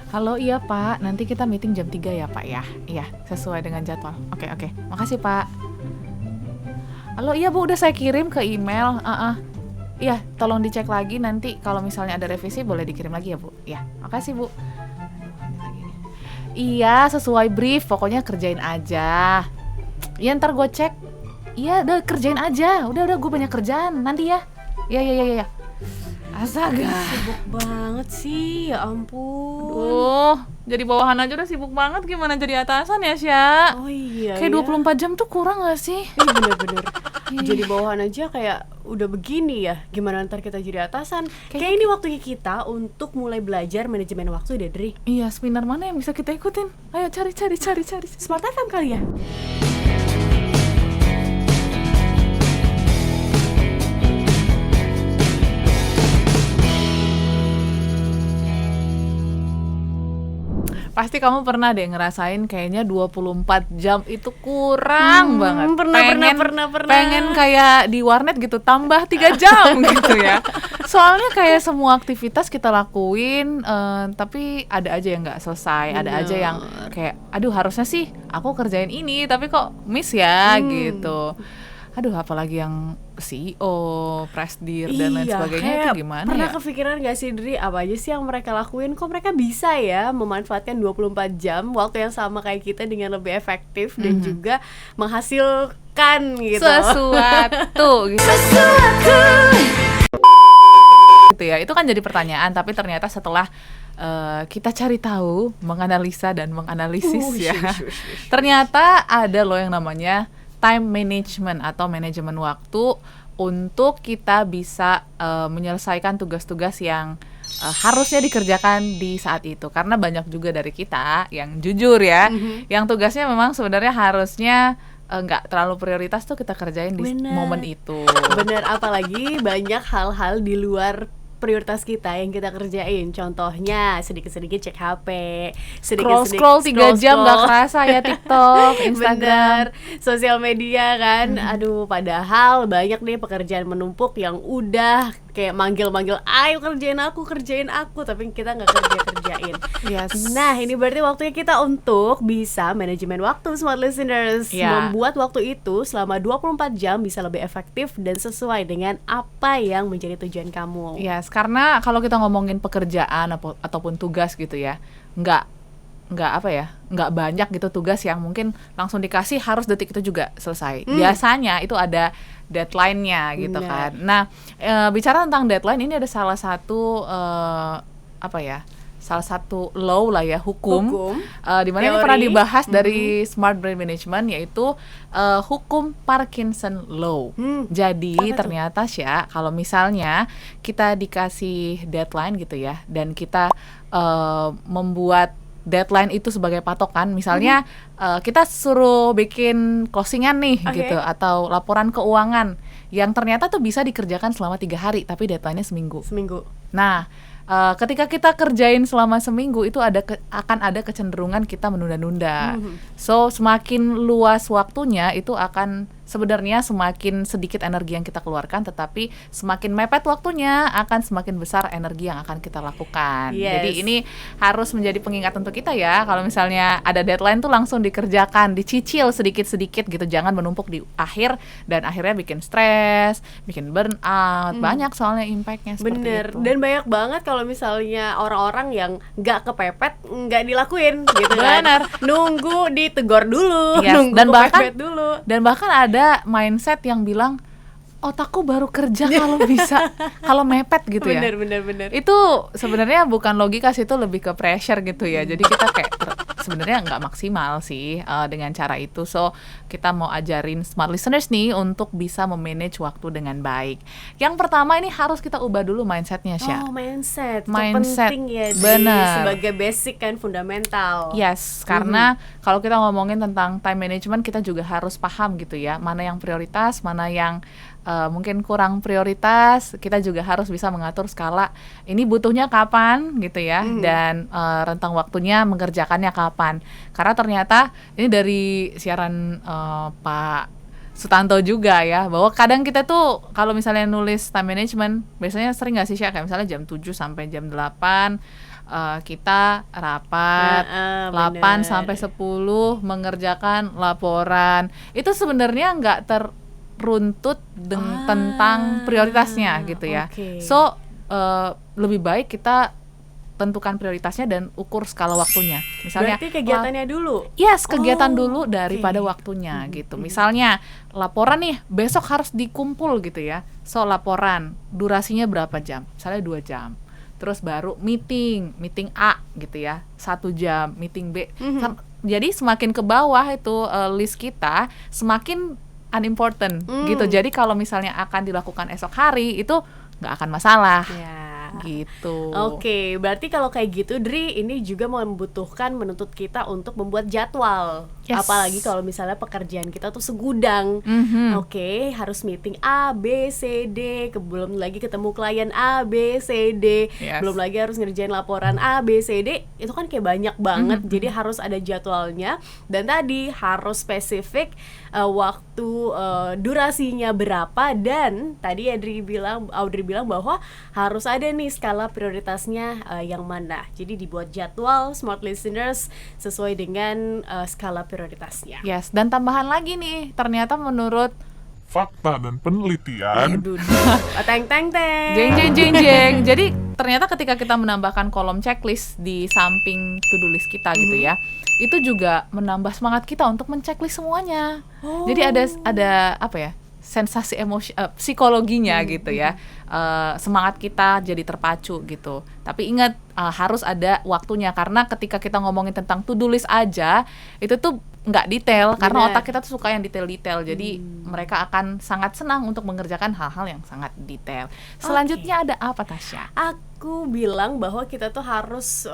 Halo, iya Pak, nanti kita meeting jam 3 ya Pak ya? Iya, sesuai dengan jadwal. Oke, makasih Pak. Halo, iya Bu, udah saya kirim ke email. Iya, tolong dicek lagi nanti kalau misalnya ada revisi boleh dikirim lagi ya Bu. Iya, makasih Bu. Iya, sesuai brief, pokoknya kerjain aja. Iya, ntar gue cek. Iya, udah kerjain aja. Udah, gue banyak kerjaan nanti ya. Iya. Astaga. Sibuk banget sih, ya ampun. Jadi bawahan aja udah sibuk banget, gimana jadi atasan ya, Sya? Oh iya. Kayak 24 jam tuh kurang gak sih? Bener-bener. Jadi bawahan aja kayak udah begini ya. Gimana ntar kita jadi atasan? Kayak ini waktunya kita untuk mulai belajar manajemen waktu deh, Dri. Iya, seminar mana yang bisa kita ikutin? Ayo cari. Smart FM kali ya? Pasti kamu pernah deh ngerasain kayaknya 24 jam itu kurang banget. Pernah. Pengen kayak di warnet gitu, tambah 3 jam gitu ya. Soalnya kayak semua aktivitas kita lakuin, tapi ada aja yang gak selesai. Ada aja yang kayak, aduh harusnya sih aku kerjain ini, tapi kok miss ya gitu. Aduh, apalagi yang CEO, presidir dan lain sebagainya itu gimana pernah ya? kepikiran gak sih, Dri, apa aja sih yang mereka lakuin? Kok mereka bisa ya memanfaatkan 24 jam waktu yang sama kayak kita dengan lebih efektif dan juga menghasilkan gitu. Sesuatu gitu. Gitu ya, itu kan jadi pertanyaan, tapi ternyata setelah kita cari tahu, menganalisa dan menganalisis ya, ternyata ada loh yang namanya time management atau manajemen waktu untuk kita bisa menyelesaikan tugas-tugas yang harusnya dikerjakan di saat itu. Karena banyak juga dari kita yang jujur ya, yang tugasnya memang sebenarnya harusnya nggak terlalu prioritas tuh kita kerjain di momen itu. Bener, apalagi banyak hal-hal di luar prioritas kita yang kita kerjain. Contohnya sedikit-sedikit cek HP, scroll 3 jam gak kerasa ya, TikTok, Instagram, sosial media kan. Aduh, padahal banyak nih pekerjaan menumpuk yang udah kayak manggil-manggil, ayo kerjain aku, tapi kita nggak kerjain. Yes. Nah, ini berarti waktunya kita untuk bisa manajemen waktu, smart listeners. Membuat waktu itu selama 24 jam bisa lebih efektif dan sesuai dengan apa yang menjadi tujuan kamu. Yes, karena kalau kita ngomongin pekerjaan ataupun tugas gitu ya, nggak banyak gitu tugas yang mungkin langsung dikasih harus detik itu juga selesai. Biasanya itu ada deadline-nya gitu kan. Nah, bicara tentang deadline, ini ada salah satu salah satu law lah ya, hukum di mana ini pernah dibahas dari Smart Brain Management, yaitu hukum Parkinson Law. Jadi ternyata Sya, kalau misalnya kita dikasih deadline gitu ya, dan kita membuat deadline itu sebagai patokan, misalnya kita suruh bikin closingan nih gitu, atau laporan keuangan yang ternyata tuh bisa dikerjakan selama 3 hari tapi deadline-nya seminggu. Nah, ketika kita kerjain selama seminggu itu akan ada kecenderungan kita menunda-nunda. So semakin luas waktunya itu akan sebenarnya semakin sedikit energi yang kita keluarkan, tetapi semakin mepet waktunya akan semakin besar energi yang akan kita lakukan. Jadi ini harus menjadi pengingat untuk kita ya, kalau misalnya ada deadline tuh langsung dikerjakan, dicicil sedikit-sedikit gitu, jangan menumpuk di akhir dan akhirnya bikin stres, bikin burnout. Banyak soalnya impactnya seperti itu. Dan banyak banget kalau misalnya orang-orang yang nggak kepepet, nggak dilakuin gitu kan. Nunggu ditegor dulu, nunggu kepepet dulu. Dan bahkan ada mindset yang bilang otakku baru kerja kalau bisa, kalau mepet gitu ya. Bener. Itu sebenarnya bukan logika sih, itu lebih ke pressure gitu ya. Jadi kita kayak sebenarnya nggak maksimal sih dengan cara itu. So kita mau ajarin smart listeners nih untuk bisa memanage waktu dengan baik. Yang pertama ini harus kita ubah dulu mindsetnya, Sya. Mindset penting ya, benar. Sebagai basic kan, fundamental. Yes, karena kalau kita ngomongin tentang time management, kita juga harus paham gitu ya, mana yang prioritas, mana yang mungkin kurang prioritas. Kita juga harus bisa mengatur skala ini butuhnya kapan gitu ya, dan rentang waktunya mengerjakannya kapan. Karena ternyata ini dari siaran Pak Sutanto juga ya, bahwa kadang kita tuh kalau misalnya nulis time management, biasanya sering nggak sih Sya, kayak misalnya jam 7 sampai jam 8 kita rapat 8 sampai 10 mengerjakan laporan. Itu sebenarnya nggak teruntut tentang prioritasnya gitu ya. So lebih baik kita tentukan prioritasnya dan ukur skala waktunya. Misalnya berarti kegiatannya dulu. Yes, kegiatan dulu daripada waktunya gitu. Misalnya laporan nih besok harus dikumpul gitu ya. So laporan durasinya berapa jam? Misalnya 2 jam. Terus baru meeting A gitu ya, 1 jam, meeting B. Jadi semakin ke bawah itu list kita semakin unimportant gitu. Jadi kalau misalnya akan dilakukan esok hari itu nggak akan masalah. Gitu. Oke, berarti kalau kayak gitu Dri, ini juga membutuhkan menuntut kita untuk membuat jadwal. Apalagi kalau misalnya pekerjaan kita tuh segudang. Oke, harus meeting A, B, C, D, belum lagi ketemu klien A, B, C, D, belum lagi harus ngerjain laporan A, B, C, D. Itu kan kayak banyak banget. Jadi harus ada jadwalnya, dan tadi harus spesifik waktu, durasinya berapa, dan tadi Audrey bilang bahwa harus ada nih skala prioritasnya yang mana. Jadi dibuat jadwal smart listeners sesuai dengan skala prioritasnya. Yes, dan tambahan lagi nih, ternyata menurut fakta dan penelitian. Teng. Jeng. Jadi ternyata ketika kita menambahkan kolom checklist di samping to-do list kita gitu ya, itu juga menambah semangat kita untuk menceklis semuanya. Jadi ada apa ya? Sensasi psikologinya gitu ya. Semangat kita jadi terpacu gitu. Tapi ingat harus ada waktunya, karena ketika kita ngomongin tentang to-do list aja itu tuh nggak detail. Karena otak kita tuh suka yang detail-detail. Jadi mereka akan sangat senang untuk mengerjakan hal-hal yang sangat detail. Selanjutnya ada apa, Tasya? Aku bilang bahwa kita tuh harus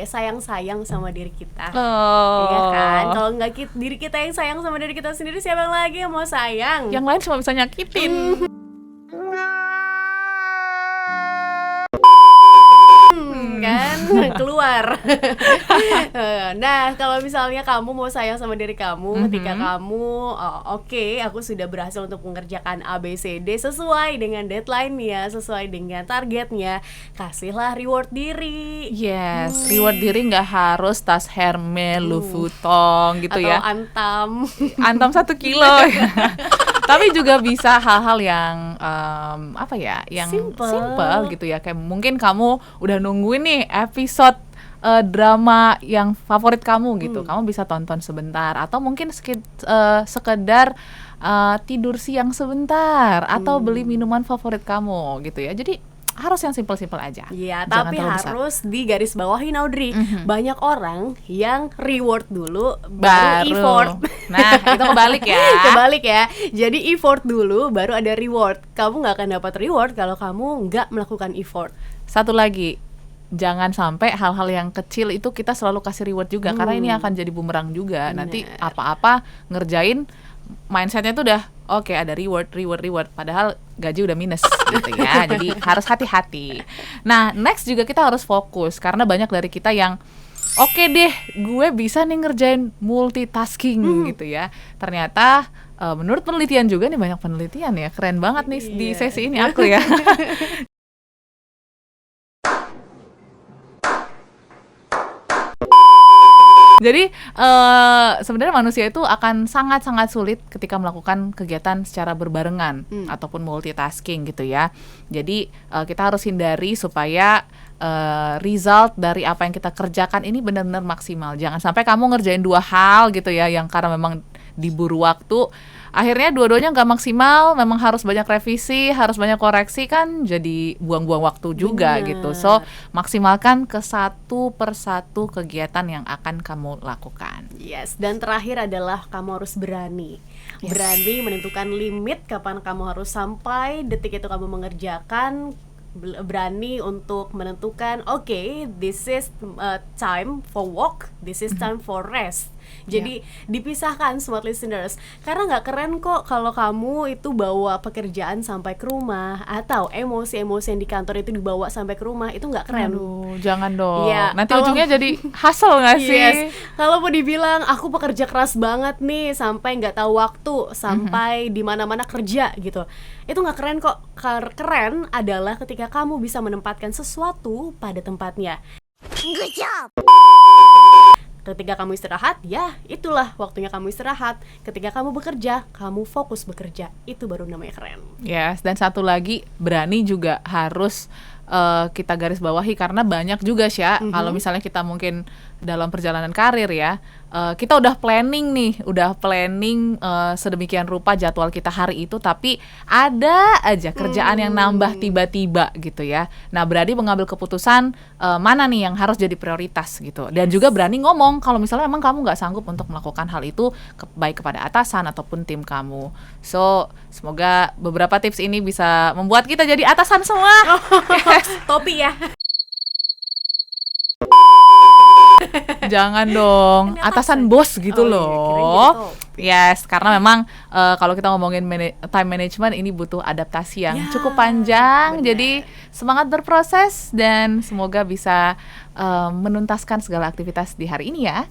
sayang-sayang sama diri kita. Iya kan? Kalau nggak diri kita yang sayang sama diri kita sendiri, siapa lagi yang mau sayang? Yang lain cuma bisa nyakitin. Kan keluar. Nah, kalau misalnya kamu mau sayang sama diri kamu, ketika kamu aku sudah berhasil untuk mengerjakan A, B, C, D sesuai dengan deadline-nya, sesuai dengan targetnya, kasihlah reward diri. Yes, reward diri nggak harus tas Hermes, Louis Vuitton gitu ya. Atau antam 1 kilo. Tapi juga bisa hal-hal yang yang simple gitu ya. Kayak mungkin kamu udah nungguin nih episode drama yang favorit kamu gitu. Kamu bisa tonton sebentar, atau mungkin sekedar tidur siang sebentar, atau beli minuman favorit kamu gitu ya. Jadi harus yang simple-simple aja. Iya, tapi harus digarisbawahi, Audrey. Banyak orang yang reward dulu baru effort. Nah, itu kebalik ya. Kebalik ya. Jadi effort dulu baru ada reward. Kamu nggak akan dapat reward kalau kamu nggak melakukan effort. Satu lagi, jangan sampai hal-hal yang kecil itu kita selalu kasih reward juga, karena ini akan jadi bumerang juga. Nanti apa-apa ngerjain mindsetnya tuh udah oke, ada reward, padahal gaji udah minus gitu ya. Jadi harus hati-hati. Nah, next juga kita harus fokus, karena banyak dari kita yang oke deh, gue bisa nih ngerjain multitasking gitu ya. Ternyata menurut penelitian juga nih, banyak penelitian ya, keren banget nih di sesi ini aku ya. Jadi sebenarnya manusia itu akan sangat-sangat sulit ketika melakukan kegiatan secara berbarengan ataupun multitasking gitu ya. Jadi kita harus hindari supaya result dari apa yang kita kerjakan ini benar-benar maksimal. Jangan sampai kamu ngerjain 2 hal gitu ya, yang karena memang diburu waktu, akhirnya dua-duanya nggak maksimal. Memang harus banyak revisi, harus banyak koreksi, kan jadi buang-buang waktu juga gitu. So maksimalkan ke satu persatu kegiatan yang akan kamu lakukan. Yes, dan terakhir adalah kamu harus berani. Berani menentukan limit kapan kamu harus sampai, detik itu kamu mengerjakan. Berani untuk menentukan this is time for work, this is time for rest. Jadi dipisahkan, smart listeners, karena nggak keren kok kalau kamu itu bawa pekerjaan sampai ke rumah, atau emosi-emosi yang di kantor itu dibawa sampai ke rumah. Itu nggak keren. Aduh, jangan dong. Nanti ujungnya jadi hustle nggak sih? Yes. Kalau mau dibilang aku pekerja keras banget nih sampai nggak tahu waktu, sampai di mana-mana kerja gitu, itu nggak keren kok. Keren adalah ketika kamu bisa menempatkan sesuatu pada tempatnya. Ketika kamu istirahat, ya itulah waktunya kamu istirahat. Ketika kamu bekerja, kamu fokus bekerja. Itu baru namanya keren. Yes, dan satu lagi, berani juga harus kita garis bawahi, karena banyak juga Sya, kalau misalnya kita mungkin dalam perjalanan karir ya, kita udah planning sedemikian rupa jadwal kita hari itu, tapi ada aja kerjaan yang nambah tiba-tiba gitu ya. Nah, berani mengambil keputusan mana nih yang harus jadi prioritas gitu, dan juga berani ngomong kalau misalnya memang kamu nggak sanggup untuk melakukan hal itu, baik kepada atasan ataupun tim kamu. So, semoga beberapa tips ini bisa membuat kita jadi atasan semua. Topi ya. Jangan dong, atasan bos gitu loh. Yes, karena memang kalau kita ngomongin time management ini butuh adaptasi yang cukup panjang. Jadi semangat berproses dan semoga bisa menuntaskan segala aktivitas di hari ini ya.